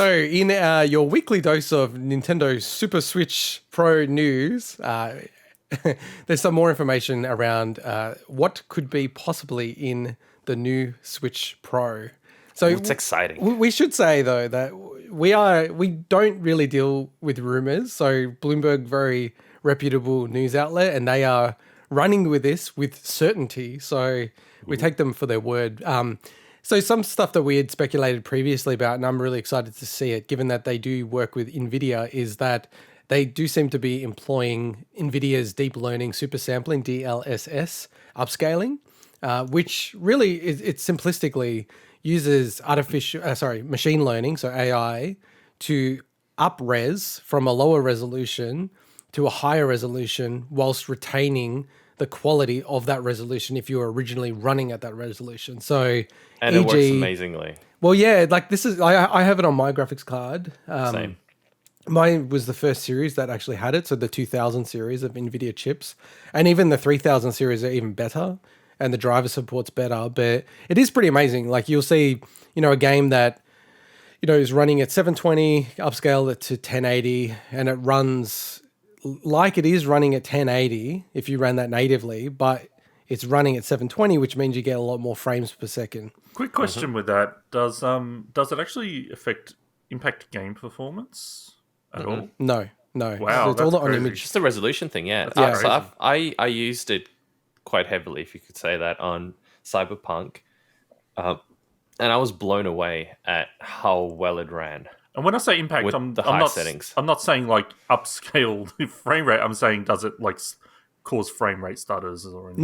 So, in your weekly dose of Nintendo Super Switch Pro news, there's some more information around what could be possibly in the new Switch Pro. So it's exciting. We should say though that we don't really deal with rumors. So Bloomberg, very reputable news outlet, and they are running with this with certainty. So we take them for their word. So some stuff that we had speculated previously about, and I'm really excited to see it, given that they do work with Nvidia, is that they do seem to be employing Nvidia's deep learning super sampling, DLSS, upscaling, which really it simplistically uses machine learning, so AI, to up-res from a lower resolution to a higher resolution whilst retaining the quality of that resolution if you were originally running at that resolution. So, and it works amazingly. Well, yeah, like this is, I have it on my graphics card. Same. Mine was the first series that actually had it. So the 2000 series of NVIDIA chips, and even the 3000 series are even better, and the driver support's better, but it is pretty amazing. Like you'll see, a game that, is running at 720, upscale it to 1080, and it runs like it is running at 1080 if you ran that natively, but it's running at 720, which means you get a lot more frames per second. Quick question with that: does it actually impact game performance at all? No. Wow, it's all on crazy. image. Just a resolution thing, yeah. Yeah. So I used it quite heavily, if you could say that, on Cyberpunk, and I was blown away at how well it ran. And when I say impact, With I'm the high not settings. I'm not saying like upscale frame rate. I'm saying does it like cause frame rate stutters or anything?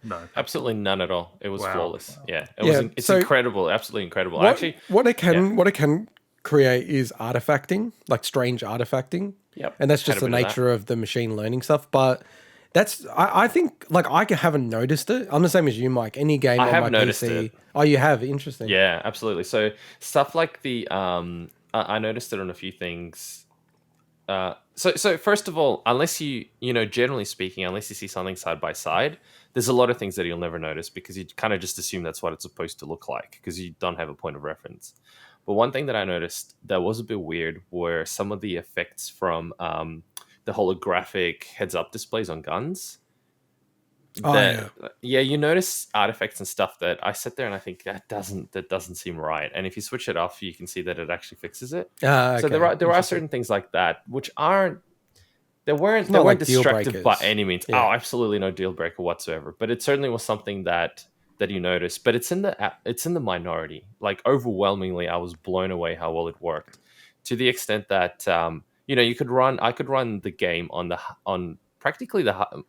No. Absolutely none at all. It was Wow. flawless. Yeah, it's so incredible, absolutely incredible. What it can create is artifacting, like strange artifacting. Yep. And that's just Had a the bit of nature of the machine learning stuff. But I think, like, I haven't noticed it. I'm the same as you, Mike. Any game I on have my noticed PC. it. Oh, you have? Interesting. Yeah, absolutely. So stuff like the I noticed it on a few things. So first of all, unless generally speaking, unless you see something side by side, there's a lot of things that you'll never notice because you kind of just assume that's what it's supposed to look like because you don't have a point of reference. But one thing that I noticed that was a bit weird were some of the effects from the holographic heads-up displays on guns. You notice artifacts and stuff that I sit there and I think that doesn't seem right. And if you switch it off, you can see that it actually fixes it. Okay. So there are certain things like that which weren't like deal destructive breakers. by any means. Yeah. Oh, absolutely no deal breaker whatsoever. But it certainly was something that you noticed. But it's in the minority. Like overwhelmingly, I was blown away how well it worked, to the extent that I could run the game on practically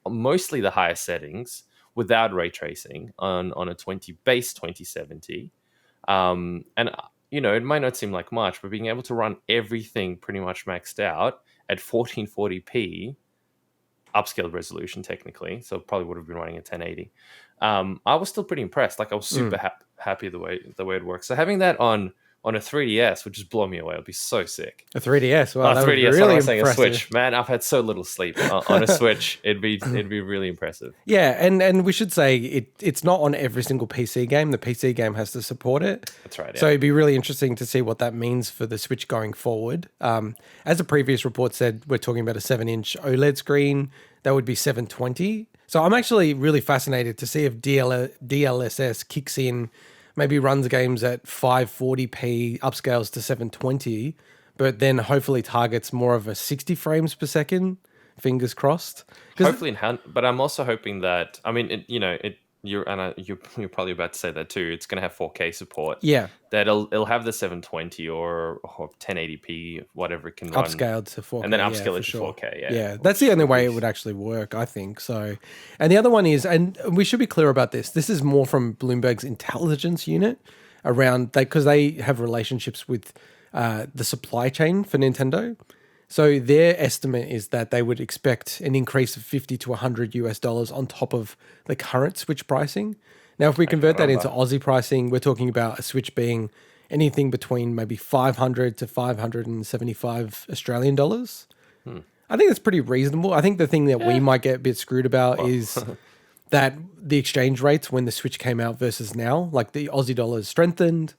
mostly the higher settings without ray tracing on a 2070. And it might not seem like much, but being able to run everything pretty much maxed out at 1440p upscaled resolution technically, so probably would have been running at 1080. I was still pretty impressed. Like I was super happy the way it works. So having that on a 3DS would just blow me away. It'd be so sick. A 3DS. Wow, that 3DS. was really I'm saying a impressive. Switch. Man, I've had so little sleep on a Switch. It'd be really impressive. Yeah, and we should say it's not on every single PC game. The PC game has to support it. That's right. Yeah. So it'd be really interesting to see what that means for the Switch going forward. As a previous report said, we're talking about a 7-inch OLED screen. That would be 720. So I'm actually really fascinated to see if DLSS kicks in, maybe runs games at 540p, upscales to 720, but then hopefully targets more of a 60 frames per second. Fingers crossed. Hopefully, but I'm also hoping that, I mean, you're probably about to say that too. It's going to have 4K support. Yeah. That it'll have the 720 or 1080p, whatever it can run. Upscaled to 4K. And then upscale it to sure. 4K. Yeah, that's the only way it would actually work, I think. So, and the other one is, and we should be clear about this, this is more from Bloomberg's intelligence unit around, because they have relationships with the supply chain for Nintendo. So their estimate is that they would expect an increase of $50 to $100 on top of the current Switch pricing. Now, if we convert that into Aussie pricing, we're talking about a Switch being anything between maybe 500 to 575 Australian dollars. I think that's pretty reasonable. I think the thing that we might get a bit screwed about is that the exchange rates when the Switch came out versus now, like the Aussie dollar has strengthened.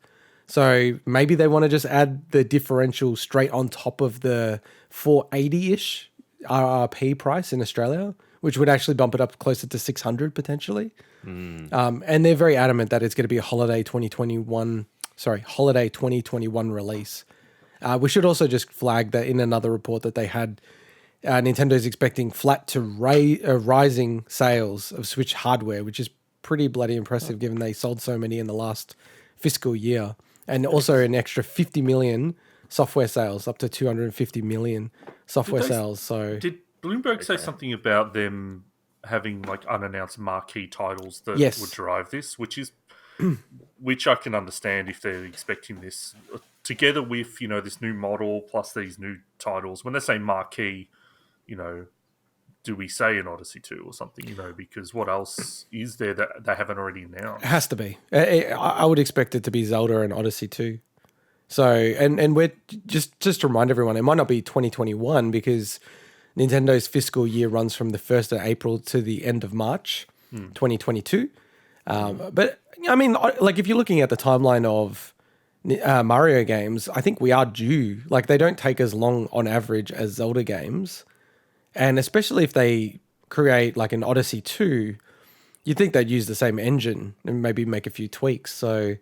So maybe they want to just add the differential straight on top of the 480-ish RRP price in Australia, which would actually bump it up closer to 600 potentially. And they're very adamant that it's going to be a holiday 2021 release. We should also just flag that in another report that they had, Nintendo's expecting flat to rising sales of Switch hardware, which is pretty bloody impressive given they sold so many in the last fiscal year. And also an extra 50 million software sales, up to 250 million software sales. So did Bloomberg say something about them having like unannounced marquee titles that Yes. would drive this, which I can understand if they're expecting this together with, this new model plus these new titles. When they say marquee, do we say an Odyssey 2 or something, because what else is there that they haven't already announced? it has to be. I would expect it to be Zelda and Odyssey 2. So, and we're just to remind everyone, it might not be 2021 because Nintendo's fiscal year runs from the 1st of April to the end of March 2022. But I mean, like if you're looking at the timeline of Mario games, I think we are due. Like they don't take as long on average as Zelda games. And especially if they create like an Odyssey 2, you'd think they'd use the same engine and maybe make a few tweaks. So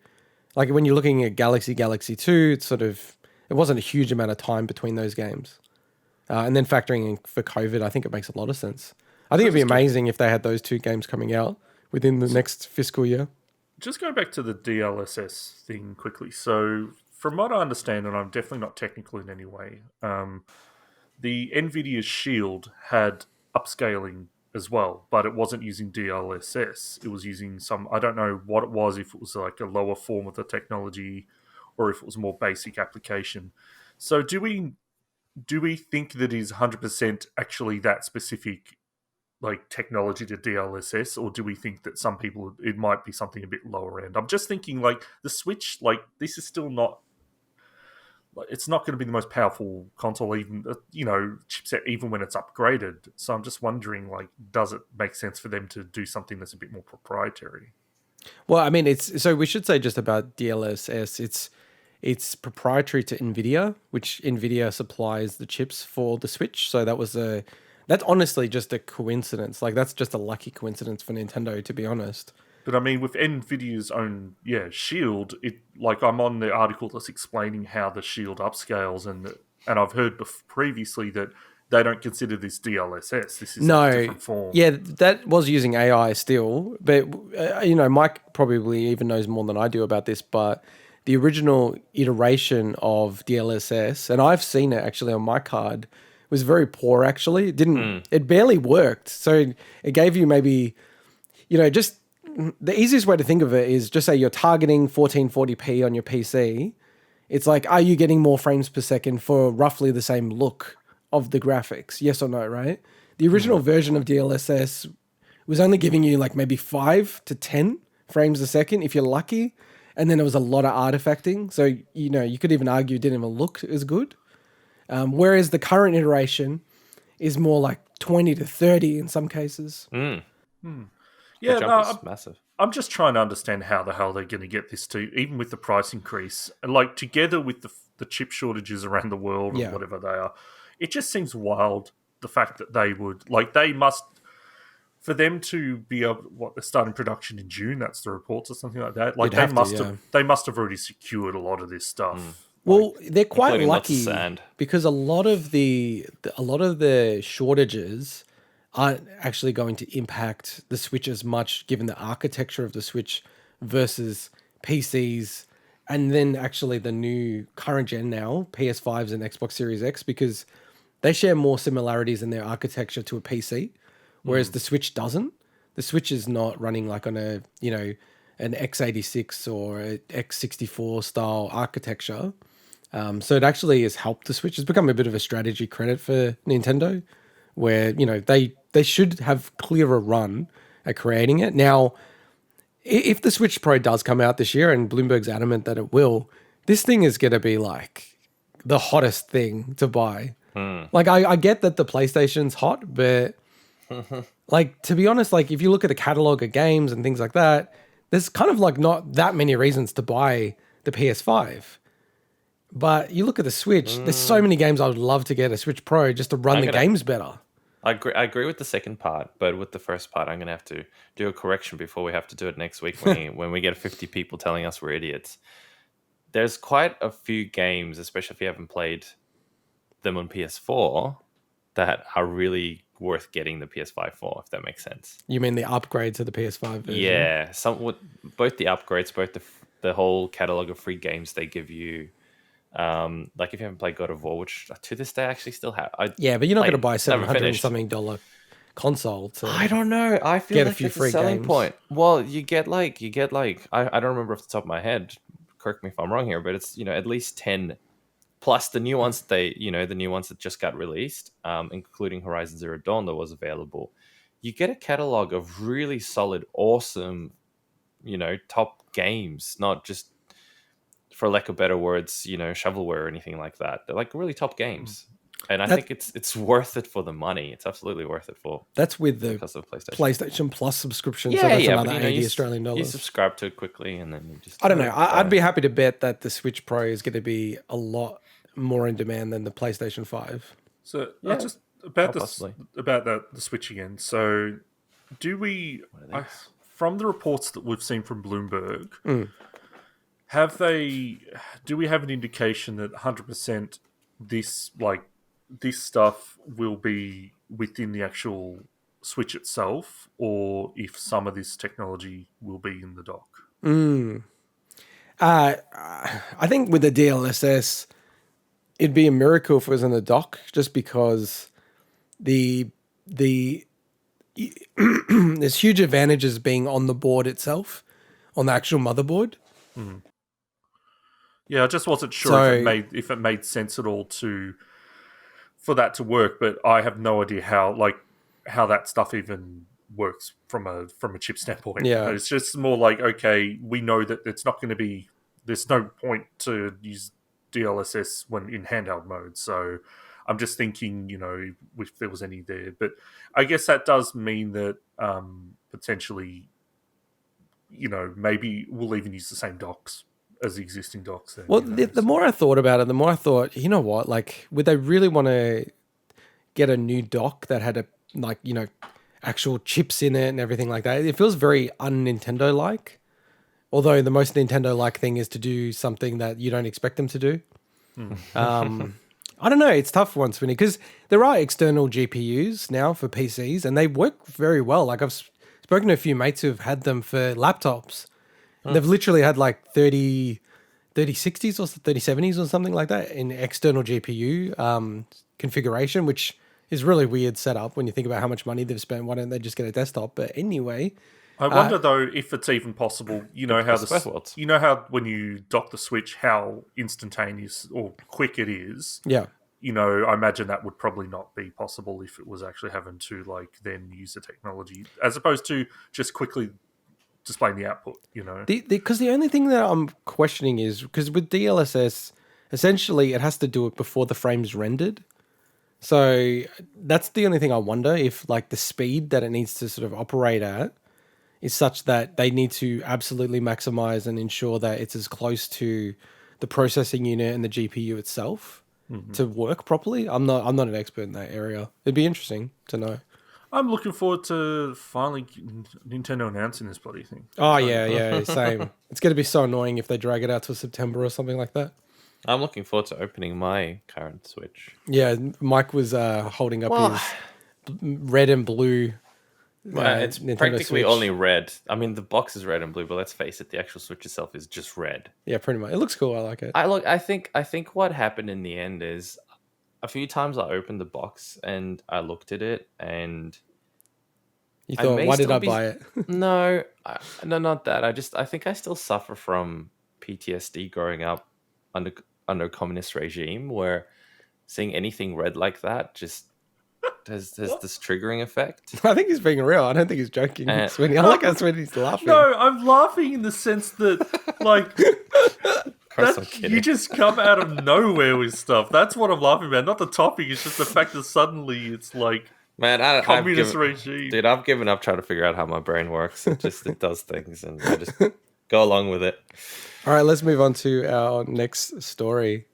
like when you're looking at Galaxy 2, it wasn't a huge amount of time between those games. And then factoring in for COVID, I think it makes a lot of sense. I think it'd be amazing if they had those two games coming out within the next fiscal year. Just going back to the DLSS thing quickly. So from what I understand, and I'm definitely not technical in any way, the Nvidia Shield had upscaling as well, but it wasn't using DLSS. It was using I don't know what it was, if it was like a lower form of the technology or if it was a more basic application. So do we think that is 100% actually that specific like technology to DLSS, or do we think that some people, it might be something a bit lower end? I'm just thinking like the Switch, like this is still not, it's not going to be the most powerful console, even chipset, even when it's upgraded. So I'm just wondering, like, does it make sense for them to do something that's a bit more proprietary? Well, I mean, so we should say just about DLSS. It's proprietary to Nvidia, which Nvidia supplies the chips for the Switch. So that's honestly just a coincidence. Like that's just a lucky coincidence for Nintendo, to be honest. But I mean, with Nvidia's own Shield, I'm on the article that's explaining how the Shield upscales, and I've heard previously that they don't consider this DLSS. This is a different form. Yeah, that was using AI still, but Mike probably even knows more than I do about this. But the original iteration of DLSS, and I've seen it actually on my card, was very poor. Actually, it barely worked. So it gave you maybe, just. The easiest way to think of it is just say you're targeting 1440p on your PC. It's like, are you getting more frames per second for roughly the same look of the graphics? Yes or no, right? The original version of DLSS was only giving you like maybe 5 to 10 frames a second if you're lucky. And then there was a lot of artifacting. So, you could even argue it didn't even look as good. Whereas the current iteration is more like 20 to 30 in some cases. Yeah, is massive. I'm just trying to understand how the hell they're going to get this to, even with the price increase, and like together with the chip shortages around the world and whatever they are. It just seems wild, the fact that they must, for them to be able, they're starting production in June, that's the reports or something like that. Like they must have already secured a lot of this stuff. Well, they're quite including lots of lucky sand. because a lot of the shortages aren't actually going to impact the Switch as much, given the architecture of the Switch versus PCs, and then actually the new current gen now, PS5s and Xbox Series X, because they share more similarities in their architecture to a PC, whereas the Switch doesn't. The Switch is not running like on an x86 or an x64 style architecture. So it actually has helped the Switch. It's become a bit of a strategy credit for Nintendo, where they should have clearer run at creating it. Now, if the Switch Pro does come out this year, and Bloomberg's adamant that it will, this thing is going to be like the hottest thing to buy. Like I get that the PlayStation's hot, but like, to be honest, like if you look at the catalog of games and things like that, there's kind of like not that many reasons to buy the PS5. But you look at the Switch, there's so many games I would love to get a Switch Pro just to run the games better. I agree with the second part, but with the first part, I'm going to have to do a correction before we have to do it next week when we get 50 people telling us we're idiots. There's quite a few games, especially if you haven't played them on PS4, that are really worth getting the PS5 for, if that makes sense. You mean the upgrade to the PS5 version? Yeah, both the upgrades, both the whole catalog of free games they give you. Like if you haven't played God of War, which to this day I actually still have. But you're not going to buy $700 console to. I don't know. I feel get like a few it's free a selling games. point. Well, you get like I don't remember off the top of my head. Correct me if I'm wrong here, but it's at least 10 plus the new ones the new ones that just got released, including Horizon Zero Dawn that was available. You get a catalog of really solid, awesome, top games, not just, for lack of better words, shovelware or anything like that. They're like really top games. And I think it's worth it for the money. It's absolutely worth it for. That's with the because of PlayStation Plus subscription. So that's another $80 Australian dollars. You subscribe to it quickly and then you just. I don't know. I'd be happy to bet that the Switch Pro is going to be a lot more in demand than the PlayStation 5. So just about the Switch again. So do we, from the reports that we've seen from Bloomberg, do we have an indication that 100% this stuff will be within the actual Switch itself, or if some of this technology will be in the dock? I think with the DLSS, it'd be a miracle if it was in the dock, just because there's huge advantages being on the board itself, on the actual motherboard. Yeah, I just wasn't sure if it made sense at all for that to work, but I have no idea how that stuff even works from a chip standpoint. Yeah, it's just more like, okay, we know that it's not going to be. There's no point to use DLSS when in handheld mode. So I'm just thinking, if there was any there, but I guess that does mean that potentially, maybe we'll even use the same docks as the existing docks. Then, well, the more I thought about it, the more I thought, you know what, like, would they really want to get a new dock that had actual chips in it and everything like that? It feels very un-Nintendo like. Although the most Nintendo-like thing is to do something that you don't expect them to do. I don't know. It's tough once, Winnie, because there are external GPUs now for PCs, and they work very well. Like, I've spoken to a few mates who've had them for laptops. They've literally had like 3060s or 3070s or something like that in external GPU configuration, which is really weird setup when you think about how much money they've spent. Why don't they just get a desktop? But anyway... I wonder though if it's even possible. How when you dock the Switch, how instantaneous or quick it is. Yeah. I imagine that would probably not be possible if it was actually having to then use the technology as opposed to just quickly displaying the output. Because the only thing that I'm questioning is because with DLSS, essentially it has to do it before the frame's rendered. So that's the only thing I wonder if the speed that it needs to sort of operate at is such that they need to absolutely maximize and ensure that it's as close to the processing unit and the GPU itself to work properly. I'm not an expert in that area. It'd be interesting to know. I'm looking forward to finally Nintendo announcing this bloody thing. Oh, yeah, same. It's going to be so annoying if they drag it out to September or something like that. I'm looking forward to opening my current Switch. Yeah, Mike was holding up his red and blue. It's Nintendo practically Switch. only red. I mean, the box is red and blue, but let's face it, the actual Switch itself is just red. Yeah, pretty much. It looks cool. I like it. I think what happened in the end is a few times I opened the box and I looked at it and you thought, why did I buy it? No, not that. I think I still suffer from PTSD growing up under a communist regime where seeing anything red like that just has this triggering effect. I think he's being real. I don't think he's joking. Sweeney. I like how Sweeney's laughing. No, I'm laughing in the sense that, you just come out of nowhere with stuff. That's what I'm laughing about. Not the topic. It's just the fact that suddenly it's man, communist regime. Dude, I've given up trying to figure out how my brain works. It does things, and I just Go along with it. All right, let's move on to our next story.